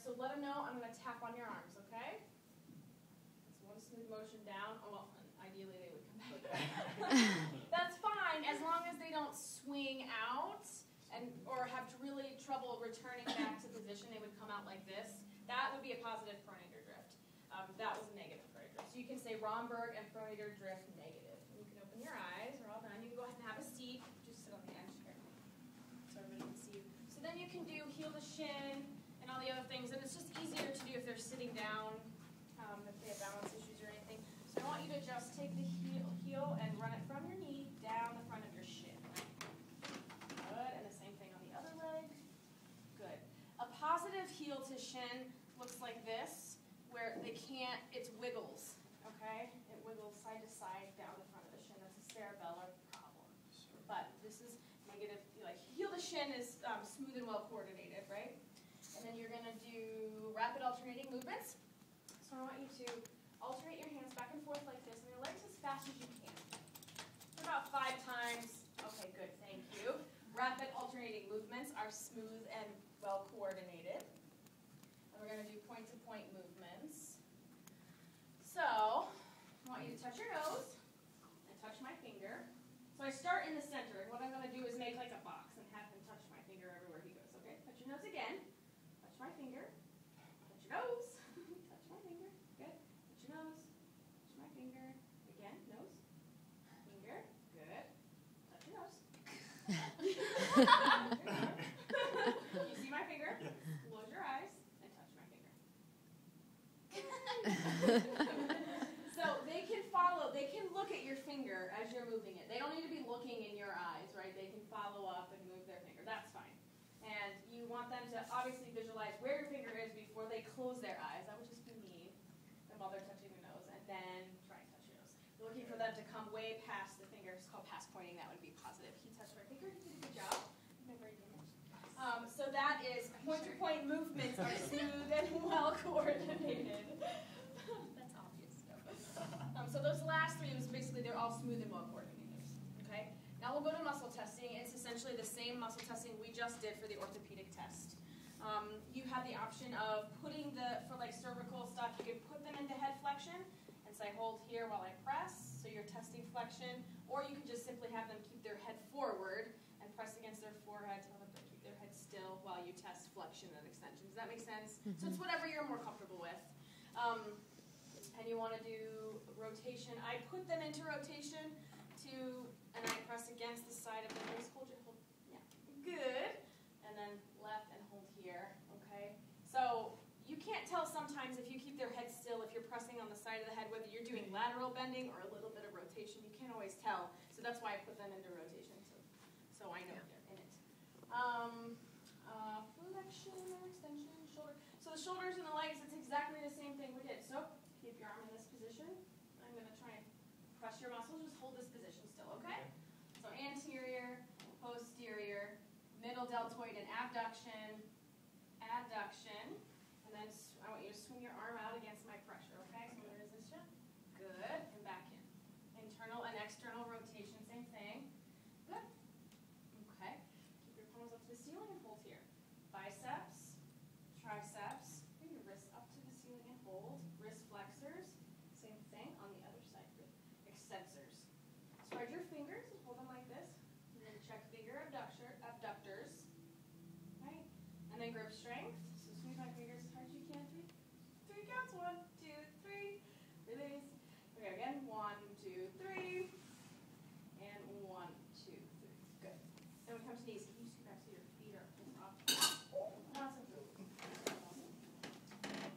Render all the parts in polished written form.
so let them know I'm going to tap on your arms, okay? So one smooth motion down. Oh, well, ideally they would come back. That's fine, as long as they don't swing out or have really trouble returning back to position. They would come out like this. That would be a positive pronator drift. That was a negative pronator drift. So you can say Romberg and pronator drift negative. And you can open your eyes. We're all done. You can go ahead and have a seat. Just sit on the edge here so everybody can see you. So then you can do heel to shin and all the other things. And it's just easier to do if they're sitting down, if they have balance issues or anything. So I want you to just take the heel and run it from your knee down the front of your shin. Good, and the same thing on the other leg. Good. A positive heel to shin looks like this, where they can't, it wiggles, okay? It wiggles side to side down the front of the shin. That's a cerebellar problem. But this is negative, like heel to shin is smooth and well coordinated, right? And then you're gonna do rapid alternating movements. So I want you to alternate your hands back and forth like this, and your legs as fast as you can. For about 5 times. Okay, good, thank you. Rapid alternating movements are smooth and well coordinated. And we're going to do point-to-point movements. So, I want you to touch your nose and touch my finger. So I start in the center, and what I'm going to do is make like a box and have him touch my finger everywhere he goes. Okay, touch your nose again. Touch my finger. Touch your nose. Touch my finger. Good. Touch your nose. Touch my finger. Again, nose. Finger. Good. Touch your nose. You see my finger? Yes. Close your eyes and touch my finger. So they can follow, they can look at your finger as you're moving it. They don't need to be looking in your eyes, right? They can follow up and move their finger. That's fine. And you want them to obviously visualize where your finger is before they close their eyes. That would just be me. And while they're touching their nose, and then try and touch your nose. You're looking for them to come way past the finger. It's called pass pointing. That would be positive. He touched my finger. He did a good job. So that is point-to-point movements are smooth and well coordinated. That's obvious. So those last 3 was basically they're all smooth and well coordinated. Okay. Now we'll go to muscle testing. It's essentially the same muscle testing we just did for the orthopedic test. You have the option of putting for like cervical stuff, you can put them into head flexion and say hold here while I press, so you're testing flexion, or you can just simply have them keep their head forward and press against their forehead, tell them to keep their head still while you test flexion and extension. Does that make sense? Mm-hmm. So it's whatever you're more comfortable with. And you want to do rotation. I put them into rotation and I press against the side of the nose. Hold, yeah, good. And then left and hold here, okay? So you can't tell sometimes if you keep their head still, if you're pressing on the side of the head, whether you're doing lateral bending or a little bit of rotation. You can't always tell. So that's why I put them into rotation, so I know they're in it. Flexion or extension, shoulder. So the shoulders and the legs, it's exactly the same thing we did. So keep your arm in this position. I'm going to try and press your muscles. Just hold this position still, okay? So anterior, posterior, middle deltoid and abduction, adduction, and then I want you to swing your arm out against my pressure, okay? So where is this shit? Good, and back in. Internal and external rotation, same thing. Good. Okay. Keep your palms up to the ceiling and hold here. Biceps, triceps, bring your wrists up to the ceiling and hold. Wrist flexors, same thing on the other side. Good. Extensors. Spread your fingers and hold them like this. And then check finger abductors. Right? And then grip strength. So squeeze my fingers as hard as you can. 3 counts. 1, 2, 3. Release. Okay, again. 1, 2, 3. And 1, 2, 3. Good. Then we come to knees. Can you scoot back so your feet are off? Awesome.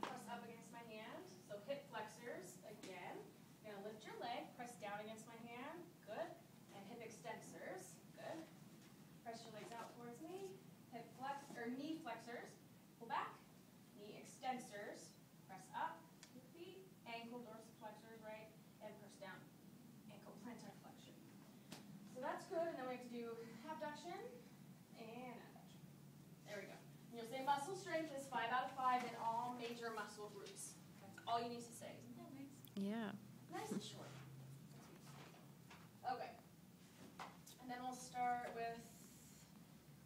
Press up against my hand. So hip flexors again. You're going to lift your leg. Press down against my hand. Good. And hip extensors. Good. Press your legs out towards me. Hip flex or knee flexors. Pull back. Knee extensors. Press up. Your feet. Ankle dorsiflexors, right? And press down. Ankle plantar flexion. So that's good. And then we have to do abduction and adduction. There we go. And you'll say muscle strength is 5 out of 5 in all major muscle groups. That's all you need to say. Isn't that nice? Yeah. Nice and short. Okay. And then we'll start with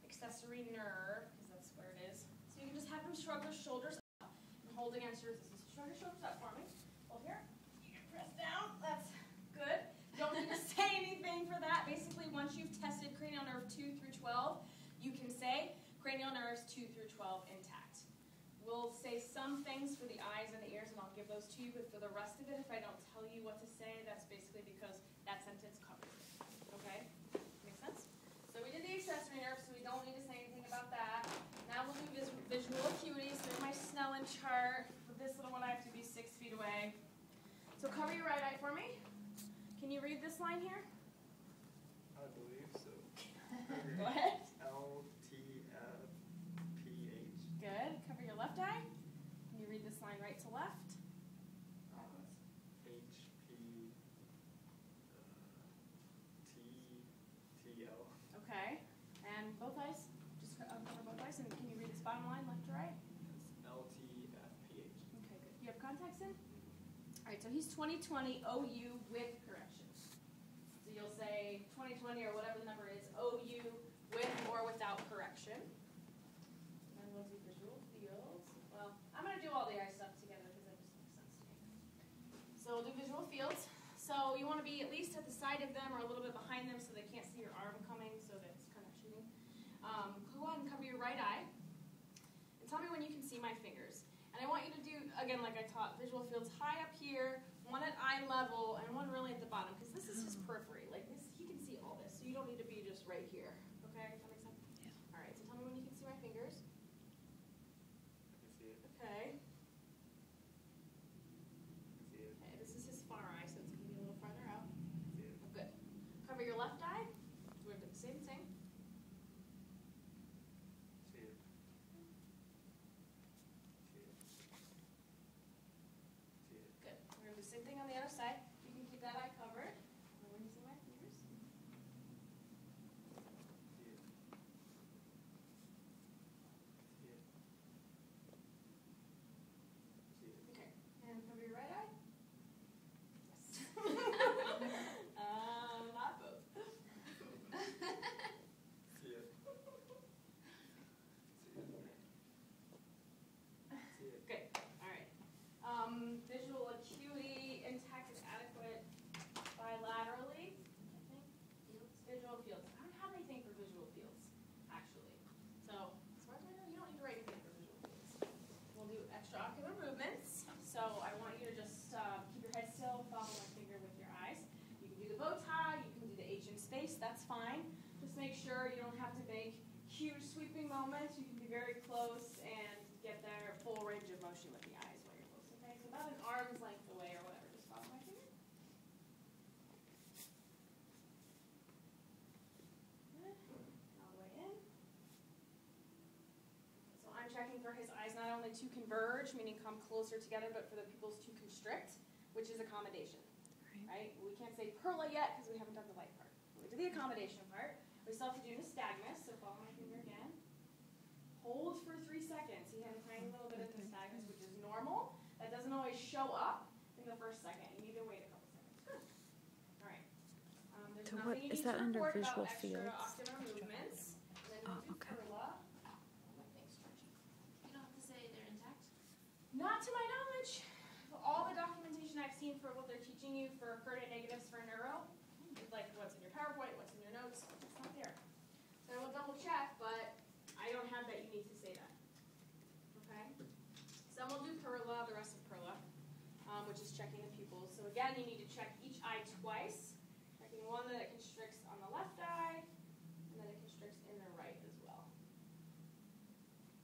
accessory nerve, because that's where it is. So you can just have them shrug their shoulders fold against your resistance. Shrug your shoulders up for me. Hold here. You can press down. That's good. Don't need to say anything for that. Basically, once you've tested cranial nerve 2 through 12, you can say cranial nerves 2 through 12 intact. We'll say some things for the eyes and the ears, and I'll give those to you, but for the rest of it, if I don't tell you what to say, that's basically because that sentence covers it. Okay? Make sense? So we did the accessory nerves, so we don't need to say anything about that. Now we'll do visual acuity. So here's my Snellen chart. For this little one, I have to be 6 feet away. So cover your right eye for me. Can you read this line here? I believe so. Go ahead. LTFPH. Good. Cover your left eye. Can you read this line right to left? TTL. Okay. And both eyes? Just cover both eyes. And can you read this bottom line left to right? LTFPH. Okay, good. You have contacts in? All right, so he's 20/20 OU with correction. So you'll say 20/20 or whatever the number is, OU with or without correction. And then we'll do visual fields. Well, I'm going to do all the eye stuff together because that just makes sense to me. So we'll do visual fields. So you want to be at least at the side of them or a little bit behind them so they can't see your arm coming, so that it's kind of shooting. Go ahead and cover your right eye. And tell me when you can see my fingers. And I want you to do, again, like I taught, visual fields high up here, one at eye level, and one really at the bottom, because this is his periphery. Like this, he can see all this, so you don't need to be just right here. Okay, does that make sense? Yeah. All right, so tell me when you can see my fingers. I can see it. Okay. I can see it. Okay, this is his far eye, so it's going to be a little farther out. I can see it. Oh, good. Cover your left eye. We're going to do the same thing. See it. Good. We're going to do the same thing on the other side. You can keep that eye covered. And when you see my fingers. See it. See it. See it. Okay. And cover your right eye. Yes. Not both. See it. See it. Good. All right. Visual acuity, intact and adequate bilaterally. I think. Visual fields. I don't have anything for visual fields, actually. So, as far as I know, you don't need to write anything for visual fields. We'll do extraocular movements. So I want you to just keep your head still, follow my finger with your eyes. You can do the bow tie, you can do the H in space, that's fine. Just make sure you don't have to make huge sweeping moments. You can be very close and get their full range of motion with the eyes while you're close. Okay, so about an arm's length away or whatever, just follow my finger. Good. All the way in. So I'm checking for his eyes not only to converge, meaning come closer together, but for the pupils to constrict, which is accommodation. Right? We can't say perla yet because we haven't done the light part. We did the accommodation part. We still have to do nystagmus, so follow my finger again. Hold for 3 seconds. He had a tiny little bit of nystagmus, which is normal. That doesn't always show up in the first second. You need to wait a couple seconds. Good. All right. There's So nothing what you is need that to under report visual about fields? extraocular movements. And then we'll do okay. perla. My thing's stretching. You don't have to say they're intact? Not to my knowledge. All the documentation I've seen for what they're teaching you for coordinate negatives for neuro, like what's in your PowerPoint, what's in your notes, it's not there. So I will double check, but I don't have that you need to say that. Okay? Some will do perla, the rest of perla, which is checking the pupils. So again, you need to check each eye twice, checking one that it constricts on the left eye, and then it constricts in the right as well.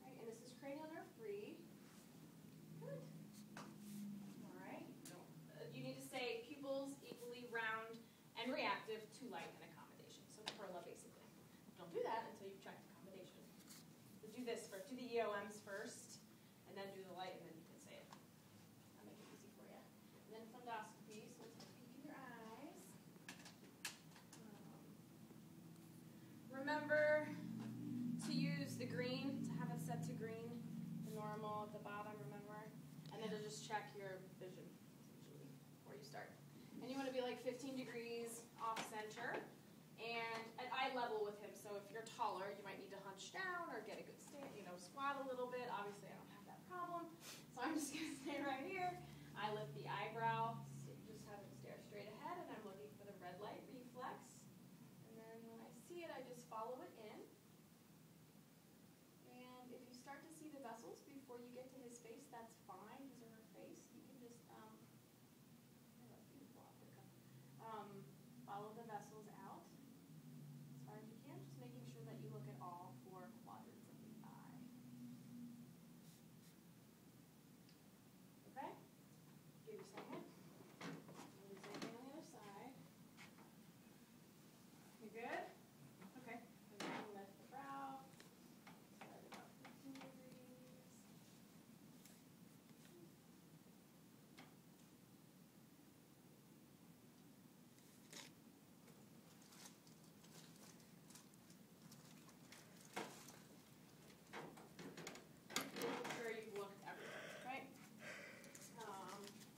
Right, and this is cranial nerve 3. Good. All right. You need to say pupils equally round and reactive to light and accommodation. So perla, basically. Don't do that until you've checked accommodation. So do this first. Do the EOMs first, and then do the light, and then you can say it. I'll make it easy for you. And then fundoscopy. So let's take a peek in your eyes. Remember to use the green, to have it set to green, the normal at the bottom, remember? And then it'll just check your vision, essentially, before you start. And you want to be like 15 degrees off center and at eye level with him. So if you're taller, you might need to hunch down or get a good stand, squat a little bit. Obviously, I don't have that problem. So I'm just going follow it in. And if you start to see the vessels before you get to his face, that's fine, his or her face. You can just follow the vessels out as far as you can, just making sure that you look at all 4 quadrants of the eye. Okay? Give your second. Do the same thing on the other side. You good? Okay. And then lift the brow. Slide about 15 degrees. Making sure you've looked everywhere, right?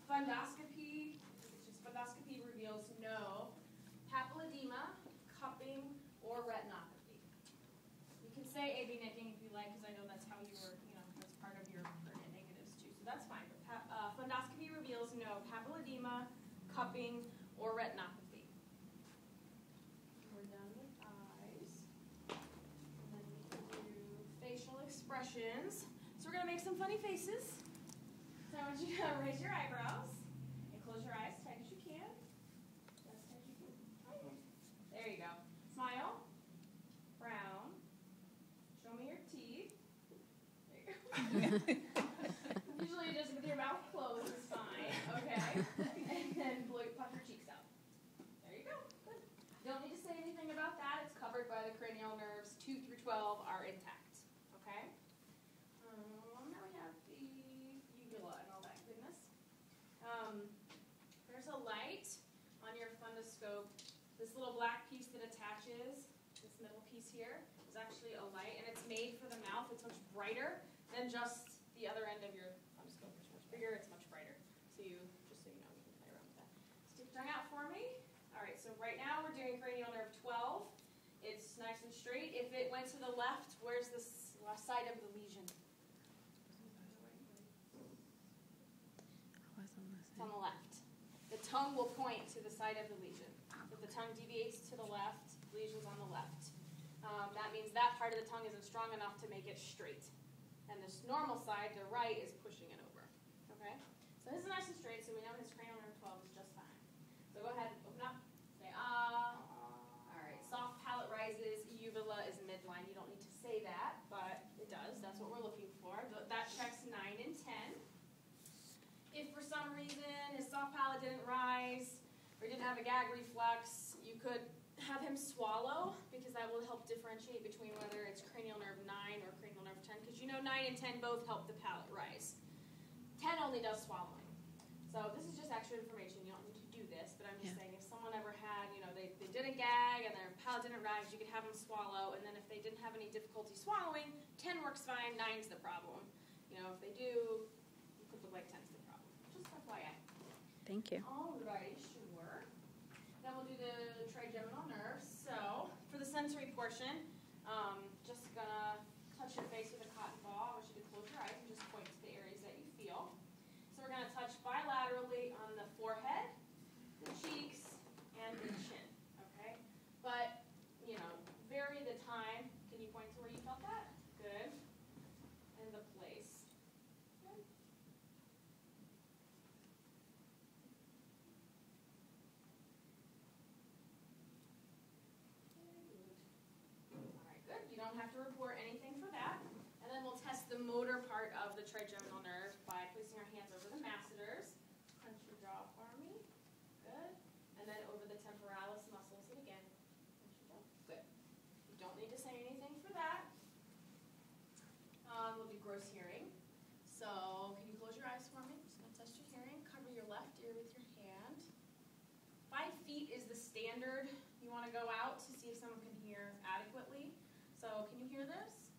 Fundoscopy, it's just fundoscopy reveals no papilledema, cupping, or retinopathy. You can say A/B nicking if you like, because I know that's how you were, that's part of your pertinent negatives too, so that's fine. But fundoscopy reveals no papilledema, cupping, or retinopathy. We're done with eyes. And then we can do facial expressions. So we're going to make some funny faces. So I want you to raise your eyebrows and close your eyes tight as you can. As tight as you can. There you go. Smile. Frown. Show me your teeth. There you go. Usually just with your mouth closed is fine. Okay. And then puff your cheeks out. There you go. Good. Don't need to say anything about that. It's covered by the cranial nerves. 2 through 12 are intact. Okay. Now we have the uvula and all that goodness. There's a light on your fundoscope. This little black piece that attaches, this middle piece here, is actually a light, and it's made for the mouth. It's much brighter than just the other end of your fundoscope. It's much bigger, it's much brighter. So just so you know, you can play around with that. Stick your tongue out for me. All right, so right now we're doing cranial nerve 12. It's nice and straight. If it went to the left, where's the side of the lesion? It's on the left. The tongue will point to the side of the lesion. If the tongue deviates to the left, the lesion's on the left. That means that part of the tongue isn't strong enough to make it straight. And this normal side, the right, is pushing it over. Okay? So this is nice and straight, so we know his cranial nerve 12 is just fine. So go ahead, open up, say ah. All right, soft palate rises, uvula is midline. You don't need to say that, but it does. That's what we're looking for. That checks 9 and 10. If for some reason his soft palate didn't rise or he didn't have a gag reflex, you could have him swallow, because that will help differentiate between whether it's cranial nerve 9 or cranial nerve 10, because you know 9 and 10 both help the palate rise. 10 only does swallowing. So this is just extra information. You don't need to do this, but I'm just saying if someone ever had, they didn't gag and their palate didn't rise, you could have them swallow, and then if they didn't have any difficulty swallowing, 10 works fine, 9's the problem. If they do, it could look like 10's the problem. Just FYI. Thank you. All right, sure. Then we'll do the trigeminal nerves. So for the sensory portion, just gonna touch your face with a cotton ball. I want you to close your eyes and just point to the areas that you feel. So we're gonna touch bilaterally on the forehead, the cheeks, and the chin. Okay? But vary the time. Can you point to where you felt that? Good. And the place. Good. Good. You don't have to report anything for that. And then we'll test the motor part of the trigeminal nerve by placing our hands over the masseters. Clench your jaw for me. Good. And then over the temporalis muscles. And again, clench your jaw. Good. You don't need to say anything for that. We'll do gross hearing. So can you close your eyes for me? I'm just going to test your hearing. Cover your left ear with your hand. 5 feet is the standard. You want to go out to see if someone can hear adequately. So can you hear this?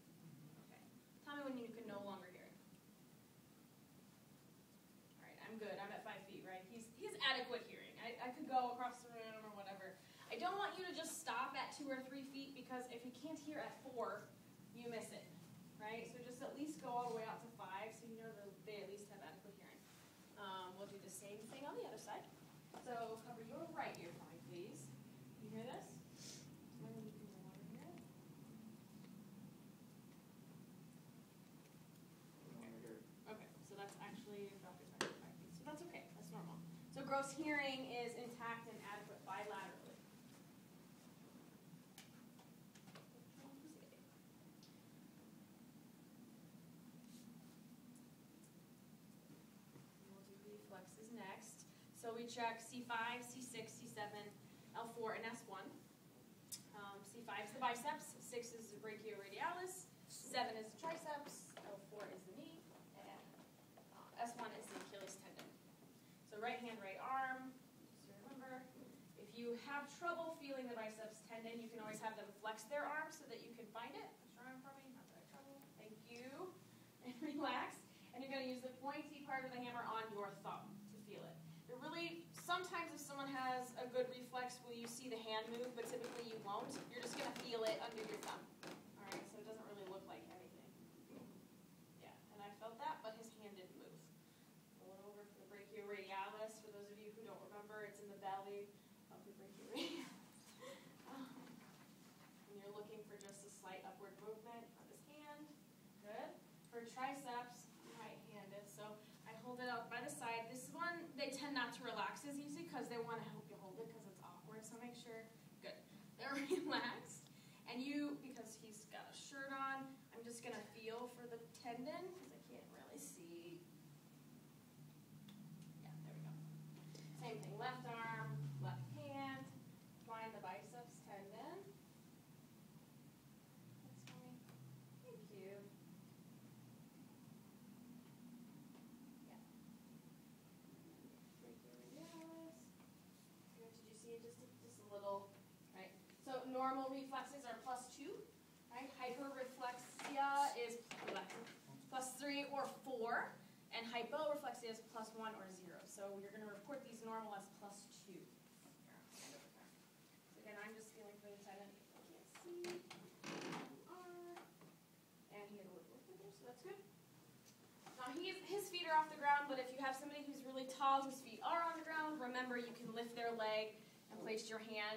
Okay. Tell me when you can no longer hear it. All right, I'm good. I'm at 5 feet, right? He's adequate hearing. I could go across the room or whatever. I don't want you to just stop at 2 or 3 feet, because if you can't hear at 4, you miss it, right? So just at least go all the way out to 5, so you know that they at least have adequate hearing. We'll do the same thing on the other side. So cover your right ear for me, please. You hear this? When you can no longer hear it. gross hearing is intact and adequate bilaterally. We'll do reflexes next. So we check C5, C6, C7, L4, and S1. C5 is the biceps, 6 is the brachioradialis, 7 is the triceps, L4 is the knee, and S1 is the Achilles tendon. So right hand, right arm, just to remember, if you have trouble feeling the biceps tendon, you can always have them flex their arm so that you can find it. Flex your arm for me, not that I have trouble. Thank you. And relax. And you're going to use the pointy part of the hammer on your thumb to feel it. It really, sometimes if someone has a good reflex, will you see the hand move, but typically you won't. You're just going to feel it under your thumb. All right, so it doesn't really look like anything. Yeah, and I felt that, but his hand didn't move. Roll it over for the brachioradialis. For those of you who don't remember, it's in the belly of the brachioradialis. And you're looking for just a slight upward movement of his hand. Good. For triceps, right-handed, so I hold it out by the side. This one, they tend not to relax as easy because they want to help you hold it because it's awkward, so make sure, good, they're relaxed. And you, because he's got a shirt on, I'm just going to feel for the tendon because I can't really see. Yeah, there we go. Same thing, left arm, left hand, find the biceps tendon. That's fine. Thank you. Did you see just a little, right? So normal reflexes are +2, right? Hyperreflexia is +3 or 4, and hyporeflexia is +1 or 0. So you're going to report these normal as +2. So again, I'm just feeling for the tendon. I can't see. And he had a little lift there, so that's good. Now his feet are off the ground, but if you have somebody who's really tall whose feet are on the ground, remember you can lift their leg and place your hand